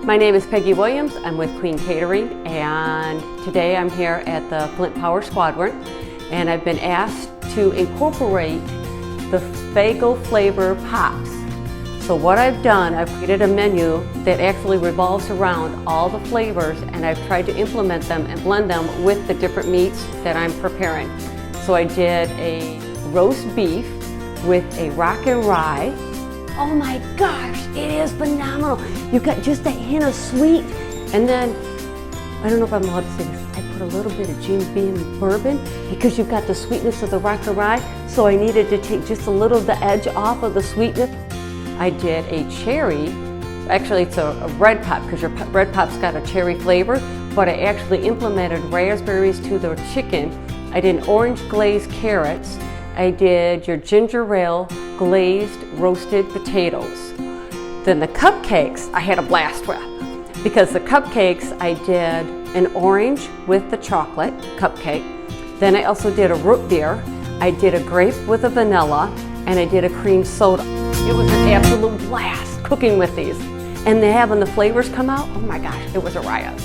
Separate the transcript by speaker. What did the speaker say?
Speaker 1: My name is Peggy Williams. I'm with Queen Catering, and today I'm here at the Flint Power Squadron, and I've been asked to incorporate the Faygo flavor pops. So what I've done, I've created a menu that actually revolves around all the flavors, and I've tried to implement them and blend them with the different meats that I'm preparing. So I did a roast beef with a rock and rye. Oh my gosh, it is phenomenal. You've got just a hint of sweet, and then, I don't know if I'm allowed to say this, I put a little bit of Jim Beam bourbon because you've got the sweetness of the rock and rye, so I needed to take just a little of the edge off of the sweetness. I did a cherry, actually it's a red pop because your red pop's got a cherry flavor, but I actually implemented raspberries to the chicken. I did orange glazed carrots. I did your ginger ale glazed roasted potatoes. Then the cupcakes I had a blast with, because the cupcakes I did an orange with the chocolate cupcake. Then I also did a root beer. I did a grape with a vanilla, and I did a cream soda. It was an absolute blast cooking with these. And then having the flavors come out, oh my gosh, it was a riot.